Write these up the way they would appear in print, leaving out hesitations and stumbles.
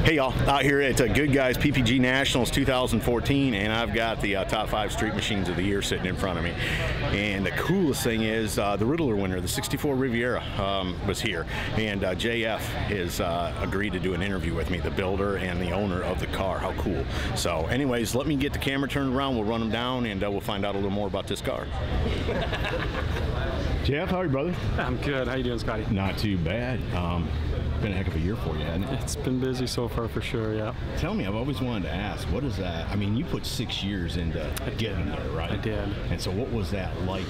Hey y'all, out here at Good Guys PPG Nationals 2014, and I've got the top 5 street machines of the year sitting in front of me. And the coolest thing is the Ridler winner, the '64 Riviera, was here, and JF has agreed to do an interview with me, the builder and the owner of the car. How cool. So anyways, let me get the camera turned around, we'll run them down, and we'll find out a little more about this car. Jeff, how are you, brother? I'm good. How you doing, Scotty? Not too bad. Been a heck of a year for you, hasn't it? It's been busy so far, for sure, yeah. Tell me, I've always wanted to ask, what is that? I mean, you put 6 years into getting there, right? I did. And so what was that like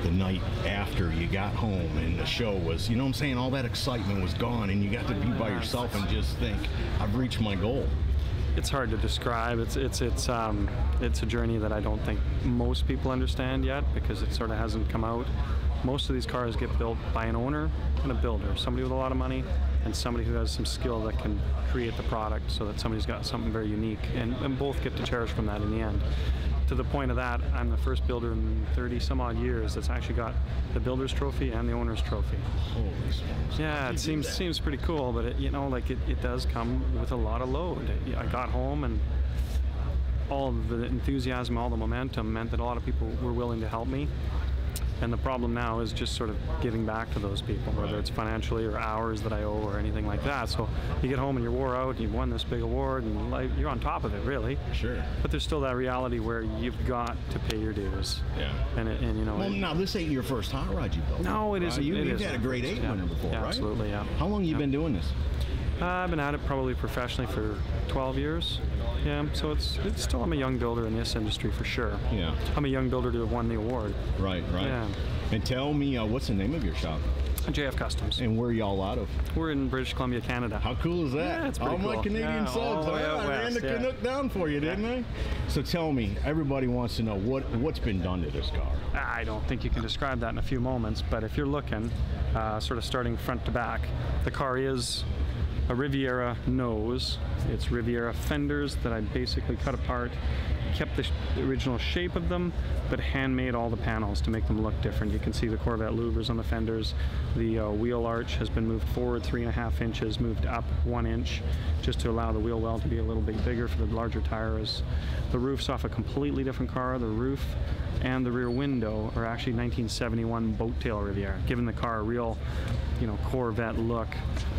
the night after you got home and the show was, you know what I'm saying, all that excitement was gone and you got to be by yourself and just think, I've reached my goal? It's hard to describe. It's a journey that I don't think most people understand yet, because it sort of hasn't come out. Most of these cars get built by an owner and a builder, somebody with a lot of money and somebody who has some skill that can create the product so that somebody's got something very unique, and both get to cherish from that in the end. To the point of that, I'm the first builder in 30 some odd years that's actually got the builder's trophy and the owner's trophy. Holy smokes. Yeah, it seems pretty cool, but it does come with a lot of load. I got home and all of the enthusiasm, all the momentum meant that a lot of people were willing to help me. And the problem now is just sort of giving back to those people, whether it's financially or hours that I owe or anything like that. So you get home and you're wore out, and you've won this big award, and you're on top of it, really. Sure. But there's still that reality where you've got to pay your dues. Yeah. And you know. Well, now this ain't your first hot rod you built. No, it isn't. You've had a grade 8 winner before, yeah, right? Absolutely, yeah. How long have you been doing this? I've been at it probably professionally for 12 years. Yeah, so it's still, I'm a young builder in this industry for sure. Yeah. I'm a young builder to have won the award. Right. Yeah. And tell me, what's the name of your shop? JF Customs. And where are y'all out of? We're in British Columbia, Canada. How cool is that? Yeah, it's pretty all cool. My Canadian subs. I ran the Canuck down for you, didn't I? So tell me, everybody wants to know what's been done to this car. I don't think you can describe that in a few moments, but if you're looking, sort of starting front to back, the car is a Riviera nose. It's Riviera fenders that I basically cut apart, kept the original shape of them, but handmade all the panels to make them look different. You can see the Corvette louvers on the fenders. The wheel arch has been moved forward 3.5 inches, moved up 1 inch, just to allow the wheel well to be a little bit bigger for the larger tires. The roof's off a completely different car. The roof and the rear window are actually 1971 boat tail Riviera, giving the car a real, Corvette look.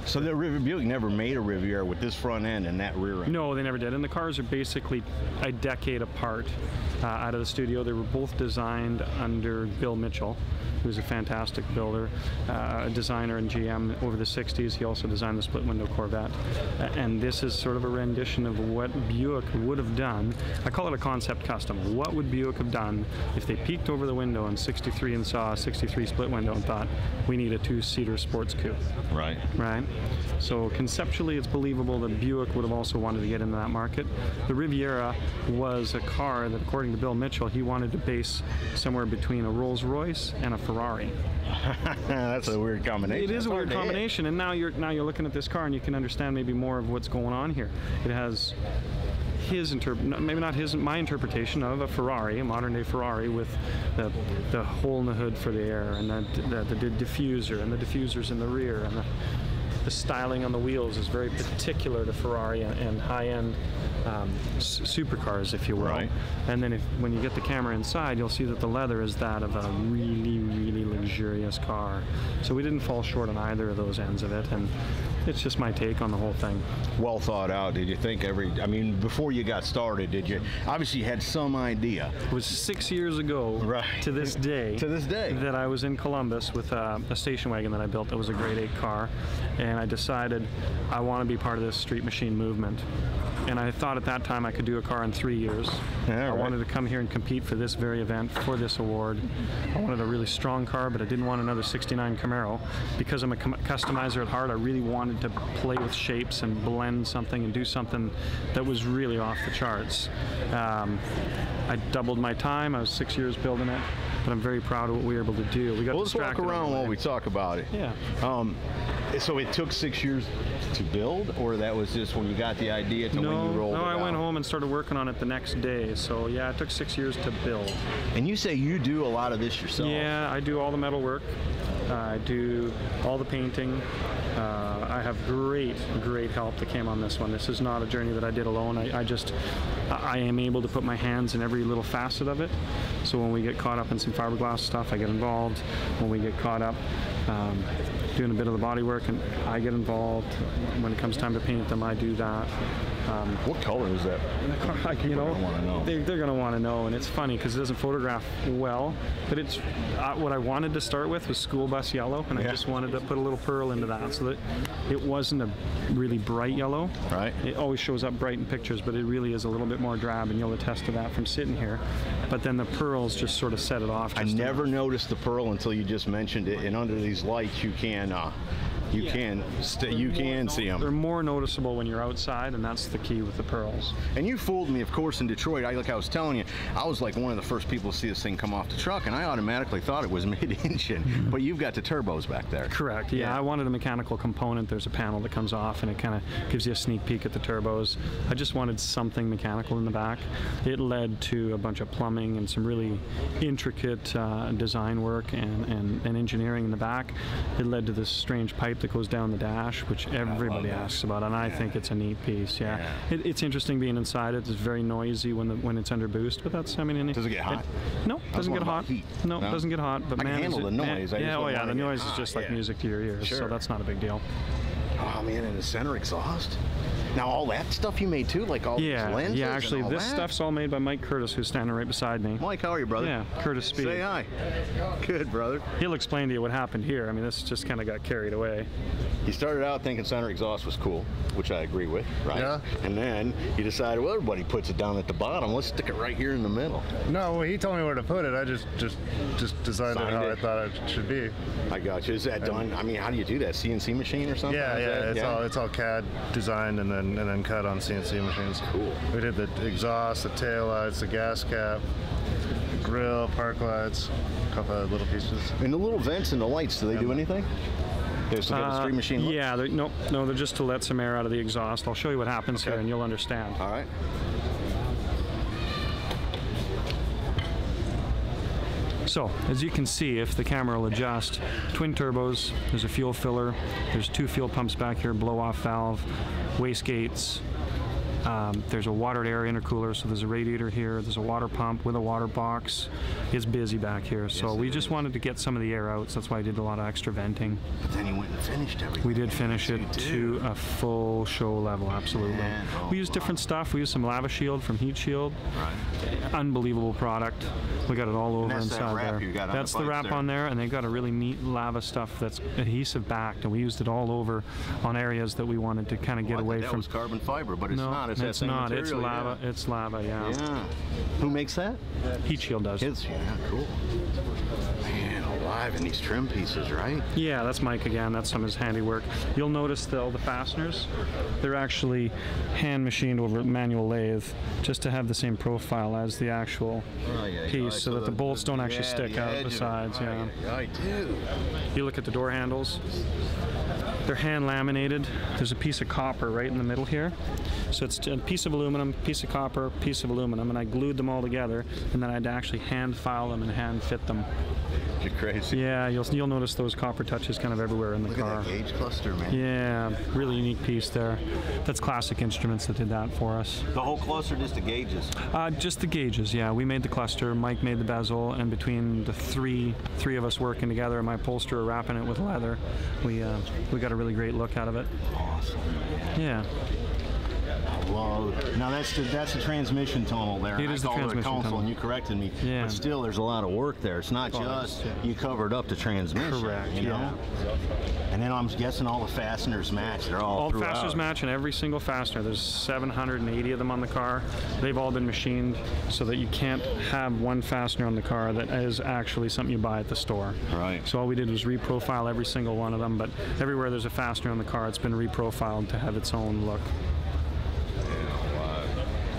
So the Buick never made a Riviera with this front end and that rear end? No, they never did. And the cars are basically a decade apart out of the studio. They were both designed under Bill Mitchell, who's a fantastic builder, a designer in GM over the 60s. He also designed the split window Corvette. And this is sort of a rendition of what Buick would have done. I call it a concept custom. What would Buick have done if they peeked over the window in '63 and saw a '63 split window and thought, we need a 2-seater sports coupe? Right. Right? So conceptually, it's believable that Buick would have also wanted to get into that market. The Riviera was a car that, according to Bill Mitchell, he wanted to base somewhere between a Rolls-Royce and a Ferrari. That's a weird combination. It is a weird combination, and now you're looking at this car and you can understand maybe more of what's going on here. It has my interpretation of a Ferrari, a modern day Ferrari, with the hole in the hood for the air, and the diffuser, and the diffusers in the rear, and the styling on the wheels is very particular to Ferrari and high-end supercars, if you will. Right. And then when you get the camera inside, you'll see that the leather is that of a really, really luxurious car. So we didn't fall short on either of those ends of it, and it's just my take on the whole thing. Well thought out. Did you think before you got started, did you, obviously you had some idea. It was 6 years ago, right, to this day, that I was in Columbus with a station wagon that I built that was a grade 8 car, and I decided I want to be part of this street machine movement. And I thought at that time I could do a car in 3 years. I wanted to come here and compete for this very event, for this award. I wanted a really strong car, but I didn't want another '69 Camaro. Because I'm a customizer at heart, I really wanted to play with shapes and blend something and do something that was really off the charts. I doubled my time. I was 6 years building it, but I'm very proud of what we were able to do. We got let's walk around while we talk about it. Yeah. So it took 6 years to build, or that was just when you got the idea to when you rolled it out? No, I went home and started working on it the next day. So yeah, it took 6 years to build. And you say you do a lot of this yourself? Yeah, I do all the metal work. I do all the painting. I have great help that came on this one. This is not a journey that I did alone. I am able to put my hands in every little facet of it. So when we get caught up in some fiberglass stuff, I get involved. When we get caught up doing a bit of the body work, and I get involved. When it comes time to paint them, I do that. What color is that? You know, they're going to want to know, and it's funny because it doesn't photograph well, but it's what I wanted to start with was school bus yellow, and I just wanted to put a little pearl into that so that it wasn't a really bright yellow. Right. It always shows up bright in pictures, but it really is a little bit more drab, and you'll attest to that from sitting here. But then the pearls just sort of set it off. I never noticed the pearl until you just mentioned it, and under these lights you can see them. They're more noticeable when you're outside, and that's the key with the pearls. And you fooled me, of course, in Detroit. Like I was telling you, I was like one of the first people to see this thing come off the truck, and I automatically thought it was mid-engine. But you've got the turbos back there. Correct. Yeah, I wanted a mechanical component. There's a panel that comes off, and it kind of gives you a sneak peek at the turbos. I just wanted something mechanical in the back. It led to a bunch of plumbing and some really intricate design work and engineering in the back. It led to this strange pipe that goes down the dash, which everybody asks about, and I think it's a neat piece. It's interesting being inside it. It's very noisy when it's under boost, but that's, I mean, does it get hot? No, doesn't get hot. No, no, it doesn't get hot. But I man, can handle the noise. The noise is just like music to your ears, so that's not a big deal. Oh man, and the center exhaust. Now all that stuff you made too, like all these lenses. Yeah, actually, this stuff's all made by Mike Curtis, who's standing right beside me. Mike, how are you, brother? Yeah, Curtis Speed. Say hi. Good, brother. He'll explain to you what happened here. I mean, this just kind of got carried away. You started out thinking center exhaust was cool, which I agree with, right? Yeah. And then you decided, well, everybody puts it down at the bottom. Let's stick it right here in the middle. No, well, he told me where to put it. I just designed it how I thought it should be. I got you. Is that done? I mean, how do you do that? CNC machine or something? Yeah, it's all CAD designed and then cut on CNC machines. Cool. We did the exhaust, the tail lights, the gas cap, the grill, park lights, a couple of little pieces. And the little vents and the lights, do they do anything? They still get the street machine look? Yeah, no, they're just to let some air out of the exhaust. I'll show you what happens here, and you'll understand. All right. So, as you can see, if the camera will adjust, twin turbos, there's a fuel filler, there's 2 fuel pumps back here, blow-off valve, wastegates, there's a watered air intercooler, so there's a radiator here, there's a water pump with a water box. It's busy back here, so we just wanted to get some of the air out, so that's why I did a lot of extra venting. But then you went and finished everything. We did finish it to a full show level, absolutely. We used different stuff. We used some lava shield from Heat Shield. Right. Unbelievable product. We got it all over inside there. That's the wrap on there, and they've got a really neat lava stuff that's adhesive backed, and we used it all over on areas that we wanted to kind of get away from. That was carbon fiber, but it's not. It's not. It's lava. Yeah. It's lava. Yeah. Who makes that? Heat Shield does. Yeah, cool. Man, alive in these trim pieces, right? Yeah, that's Mike again. That's some of his handiwork. You'll notice all the fasteners, they're actually hand machined over manual lathe just to have the same profile as the actual piece, so that the bolts don't actually stick out the sides. I do. You look at the door handles. They're hand laminated. There's a piece of copper right in the middle here. So it's a piece of aluminum, piece of copper, piece of aluminum, and I glued them all together, and then I'd actually hand file them and hand fit them. You're crazy. Yeah, you'll notice those copper touches kind of everywhere in the car. Look at that gauge cluster, man. Yeah, really unique piece there. That's Classic Instruments that did that for us. The whole cluster, just the gauges? Just the gauges, yeah. We made the cluster, Mike made the bezel, and between the three of us working together and my upholsterer wrapping it with leather, we got a really great look out of it. Awesome. Yeah. Well, now that's the transmission tunnel there. It is the transmission tunnel. And you corrected me. Yeah. But still, there's a lot of work there. It's not you covered up the transmission. Correct. You know? And then I'm guessing all the fasteners match. They're all the fasteners match, and every single fastener. There's 780 of them on the car. They've all been machined so that you can't have one fastener on the car that is actually something you buy at the store. Right. So all we did was reprofile every single one of them, but everywhere there's a fastener on the car, it's been reprofiled to have its own look.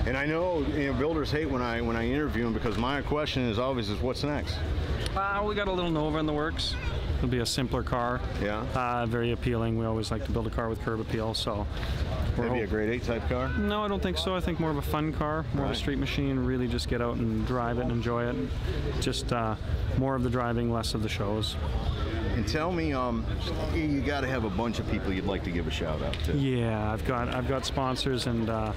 And I know, builders hate when I interview them, because my question is always what's next? We got a little Nova in the works. It'll be a simpler car. Yeah. Very appealing. We always like to build a car with curb appeal, so. Maybe a grade 8 type car? No, I don't think so. I think more of a fun car, more of a street machine. Really just get out and drive it and enjoy it. Just more of the driving, less of the shows. And tell me, you got to have a bunch of people you'd like to give a shout out to. Yeah, I've got sponsors, and I've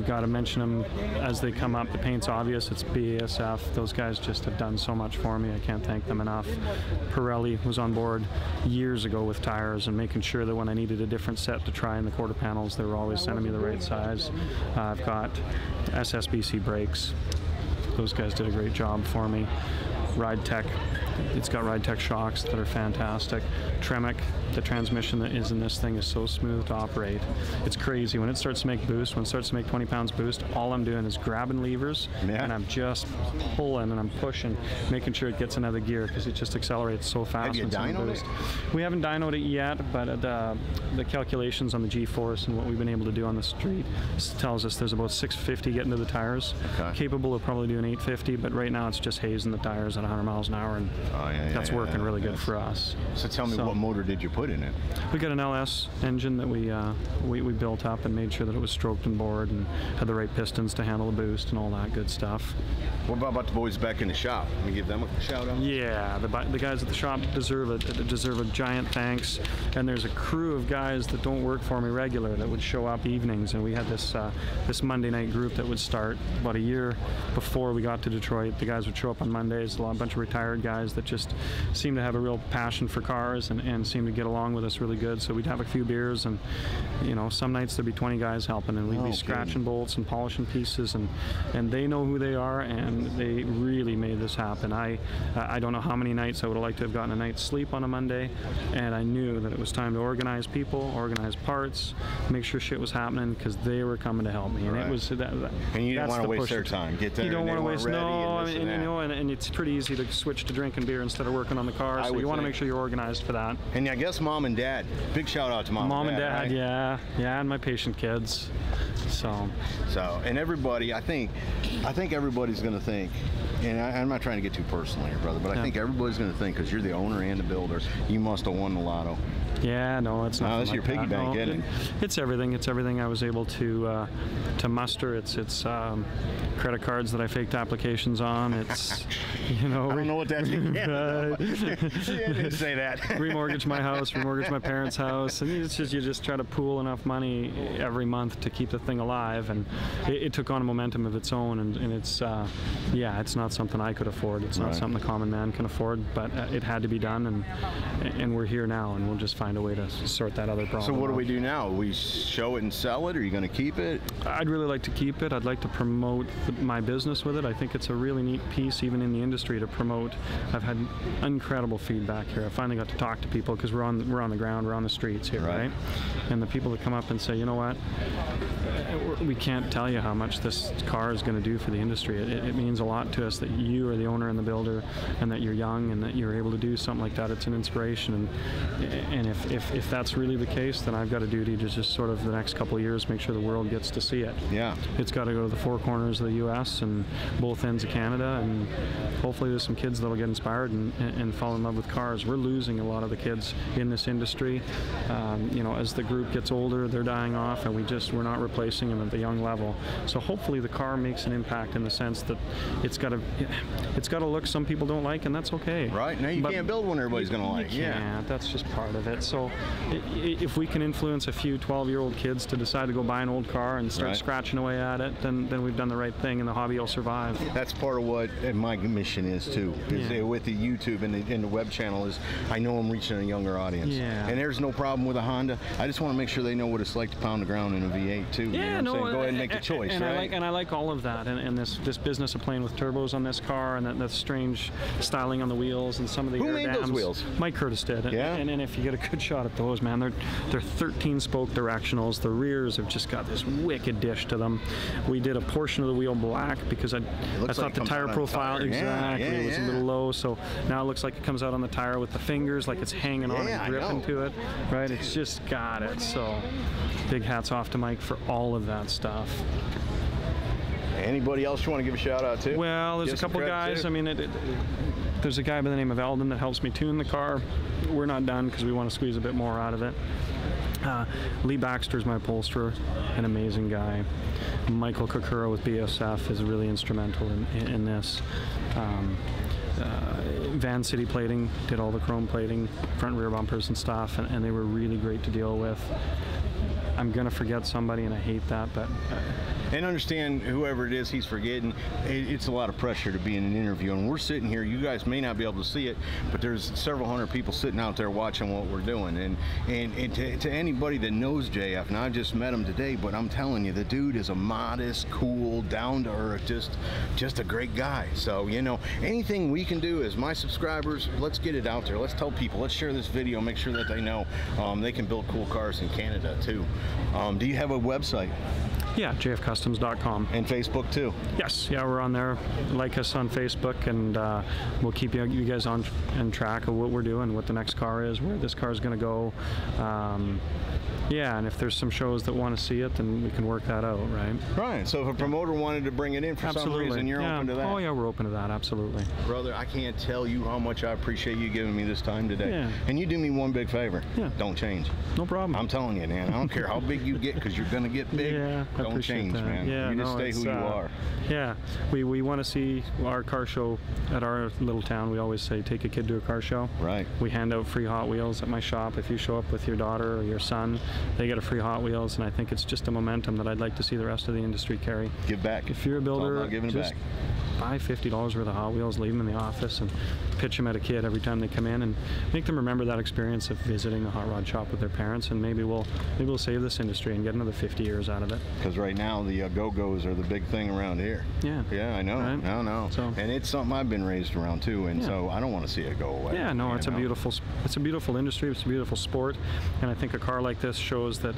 got to mention them as they come up. The paint's obvious. It's BASF. Those guys just have done so much for me. I can't thank them enough. Pirelli was on board years ago with tires and making sure that when I needed a different set to try in the quarter panels, they were always sending me the right size. I've got SSBC brakes. Those guys did a great job for me. Ride Tech. It's got Ride Tech shocks that are fantastic. Tremec, the transmission that is in this thing is so smooth to operate. It's crazy. When it starts to make boost, when it starts to make 20 pounds boost, all I'm doing is grabbing levers, and I'm just pulling and I'm pushing, making sure it gets another gear, because it just accelerates so fast. Have you dynoed it? We haven't dynoed it yet, but the calculations on the G-force and what we've been able to do on the street tells us there's about 650 getting to the tires. Okay. Capable of probably doing 850, but right now it's just hazing the tires at 100 miles an hour, and that's working really good for us. So tell me, what motor did you put in it? We got an LS engine that we built up and made sure that it was stroked and bored and had the right pistons to handle the boost and all that good stuff. What about the boys back in the shop? Can we give them a shout out? Yeah, the guys at the shop deserve a giant thanks. And there's a crew of guys that don't work for me regular that would show up evenings, and we had this Monday night group that would start about a year before we got to Detroit. The guys would show up on Mondays, a bunch of retired guys that just seem to have a real passion for cars and seem to get along with us really good. So we'd have a few beers, and some nights there'd be 20 guys helping, and we'd be scratching bolts and polishing pieces, and they know who they are, and they really made this happen. I don't know how many nights I would have liked to have gotten a night's sleep on a Monday, and I knew that it was time to organize people, organize parts, make sure shit was happening, because they were coming to help me, and it was that. And you didn't want to waste their time. Get there. You don't want to waste. No, and it's pretty easy to switch to drinking beer instead of working on the car. So you want to make sure you're organized for that. And I guess mom and dad. Big shout out to mom and dad. Right? Yeah, and my patient kids. So and everybody, I think everybody's going to think, and I'm not trying to get too personal here, brother, but I think everybody's going to think, because you're the owner and the builder, you must have won the lotto. Yeah, no, it's not. No, that's your piggy bank, isn't it? It's everything. It's everything I was able to muster. It's credit cards that I faked applications on. It's I don't know what that means. Yeah, I didn't say that. Remortgage my house, remortgage my parents' house, and it's just you just try to pool enough money every month to keep the thing alive, and it took on a momentum of its own, and it's it's not something I could afford. It's not something the common man can afford, but it had to be done, and we're here now, and we'll just find a way to sort that other problem. So what do we do now? We show it and sell it, or are you going to keep it? I'd really like to keep it. I'd like to promote my business with it. I think it's a really neat piece, even in the industry, to promote. I've had incredible feedback here. I finally got to talk to people, because we're on the ground, we're on the streets here, right? And the people that come up and say, you know what, we can't tell you how much this car is going to do for the industry. It means a lot to us that you are the owner and the builder, and that you're young, and that you're able to do something like that. It's an inspiration, and if that's really the case, then I've got a duty to just sort of the next couple of years make sure the world gets to see it. Yeah. It's got to go to the four corners of the U.S. and both ends of Canada, and hopefully there's some kids that'll get inspired and fall in love with cars. We're losing a lot of the kids in this industry. As the group gets older, they're dying off, and we're not replacing them at the young level. So hopefully the car makes an impact in the sense that it's got to look some people don't like, and that's okay. Right. Now you can't build one everybody's going to like. Yeah, that's just part of it. So if we can influence a few 12-year-old kids to decide to go buy an old car and start scratching away at it, then we've done the right thing, and the hobby will survive. That's part of what my mission is too. With the YouTube and the web channel is, I know I'm reaching a younger audience. Yeah. And there's no problem with a Honda. I just want to make sure they know what it's like to pound the ground in a V8 too. Yeah, Go ahead and make the choice, right? I like all of that, and this business of playing with turbos on this car, and that strange styling on the wheels, and some of the Who made those wheels? Mike Curtis did. And if you get a good shot at those, man, they're 13-spoke directionals. The rears have just got this wicked dish to them. We did a portion of the wheel black because I thought the tire profile was a little low, so now it looks like it comes out on the tire with the fingers, like it's hanging on and gripping to it, right? It's just got it. So big hats off to Mike for all of that stuff. Anybody else you want to give a shout out to? Well, there's a couple guys. I mean, there's a guy by the name of Eldon that helps me tune the car. We're not done because we want to squeeze a bit more out of it. Lee Baxter's my upholsterer, an amazing guy. Michael Kokura with BSF is really instrumental in this. Van City plating, did all the chrome plating, front and rear bumpers and stuff, and they were really great to deal with. I'm gonna forget somebody, and I hate that, but and understand whoever it is he's forgetting, it's a lot of pressure to be in an interview, and we're sitting here, you guys may not be able to see it, but there's several hundred people sitting out there watching what we're doing, and to anybody that knows JF, and I've just met him today, but I'm telling you, the dude is a modest, cool, down to earth, just a great guy. So, you know, anything we can do as my subscribers, let's get it out there, let's tell people, let's share this video, make sure that they know they can build cool cars in Canada too. Do you have a website? Yeah, jfcustoms.com. And Facebook too? Yes, yeah, we're on there. Like us on Facebook, and we'll keep you guys on track of what we're doing, what the next car is, where this car is going to go. Yeah, and if there's some shows that want to see it, then we can work that out, right? Right, so if a promoter wanted to bring it in for some reason, you're open to that? Oh yeah, we're open to that, absolutely. Brother, I can't tell you how much I appreciate you giving me this time today. Yeah. And you do me one big favor. Yeah. Don't change. No problem. I'm telling you, man, I don't care how big you get, because you're going to get big. Yeah, I don't change, that. man. Yeah, you just stay who you are. Yeah, we want to see our car show at our little town. We always say, take a kid to a car show. Right. We hand out free Hot Wheels at my shop. If you show up with your daughter or your son, they get a free Hot Wheels, and I think it's just a momentum that I'd like to see the rest of the industry carry. Give back. If you're a builder, just back. buy $50 worth of Hot Wheels, leave them in the office, and pitch them at a kid every time they come in, and make them remember that experience of visiting a hot rod shop with their parents, and maybe we'll save this industry and get another 50 years out of it. Because right now the go-go's are the big thing around here. Yeah. Yeah, I know. Right? No. So, and it's something I've been raised around too, and so I don't want to see it go away. Yeah, no, it's a beautiful industry. It's a beautiful sport, and I think a car like this shows that,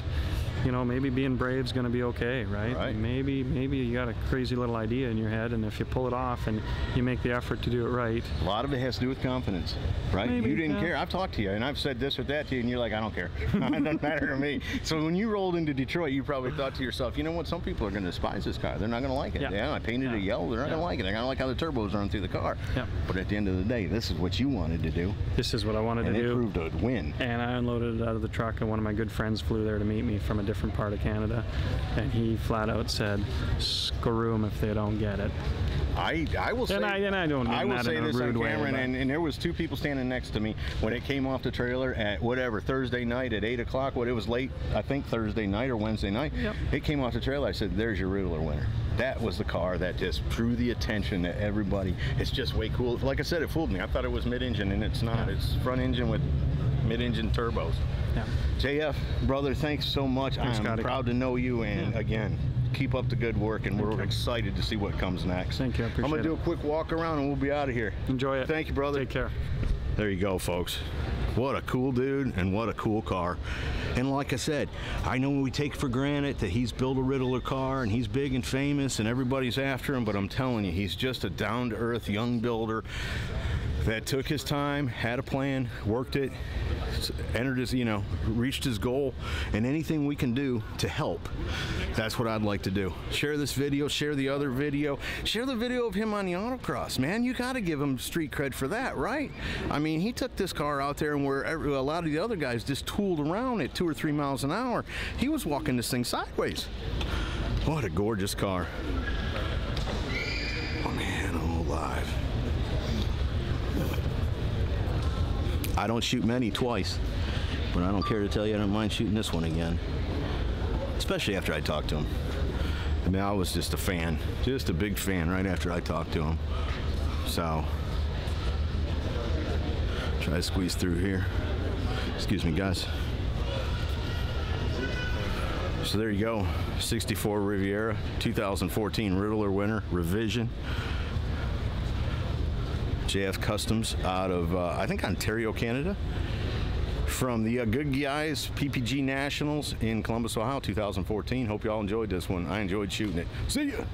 you know, maybe being brave's going to be okay, right? Right. Maybe you got a crazy little idea in your head, and if you pull it off and you make the effort to do it right. A lot of it has to do with confidence, right? Maybe, you didn't care. I've talked to you, and I've said this or that to you, and you're like, I don't care. It doesn't matter to me. So when you rolled into Detroit, you probably thought to yourself, you know what? Some people are going to despise this car. They're not going to like it. Yeah, I painted it yellow. They're not going to like it. They're going to like how the turbos run through the car. Yeah. But at the end of the day, this is what you wanted to do. This is what I wanted to do. And it proved a win. And I unloaded it out of the truck, and one of my good friends flew there to meet me from a different part of Canada, and he flat out said, screw them if they don't get it. I will say, I don't mean I will that say in a this rude on camera, way, and there was two people standing next to me when it came off the trailer at whatever Thursday night at 8 o'clock. It was late, I think Thursday night or Wednesday night. Yep. It came off the trailer. I said, "There's your Ridler winner." That was the car that just drew the attention to everybody. It's just way cool. Like I said, it fooled me. I thought it was mid-engine, and it's not. Yeah. It's front engine with mid-engine turbos. Yeah. JF, brother, thanks so much. I'm proud to know you, and again, keep up the good work, and we're excited to see what comes next. Thank you. I appreciate it. I'm going to do a quick walk around, and we'll be out of here. Enjoy it. Thank you, brother. Take care. There you go, folks. What a cool dude, and what a cool car. And like I said, I know we take for granted that he's built a Ridler car, and he's big and famous, and everybody's after him, but I'm telling you, he's just a down-to-earth young builder that took his time, had a plan, worked it, entered his, reached his goal, and anything we can do to help, that's what I'd like to do. Share this video, share the other video, share the video of him on the autocross, man. You got to give him street cred for that, right? I mean, he took this car out there, and where a lot of the other guys just tooled around at 2 or 3 miles an hour, he was walking this thing sideways. What a gorgeous car. Oh man, I'm alive. I don't shoot many twice, but I don't care to tell you I don't mind shooting this one again, especially after I talked to him. I mean, I was just a fan, just a big fan right after I talked to him. So, try to squeeze through here. Excuse me, guys. So there you go, 64 Riviera, 2014 Ridler winner, revision. JF Customs out of, I think, Ontario, Canada. From the good guys, PPG Nationals in Columbus, Ohio, 2014. Hope you all enjoyed this one. I enjoyed shooting it. See ya!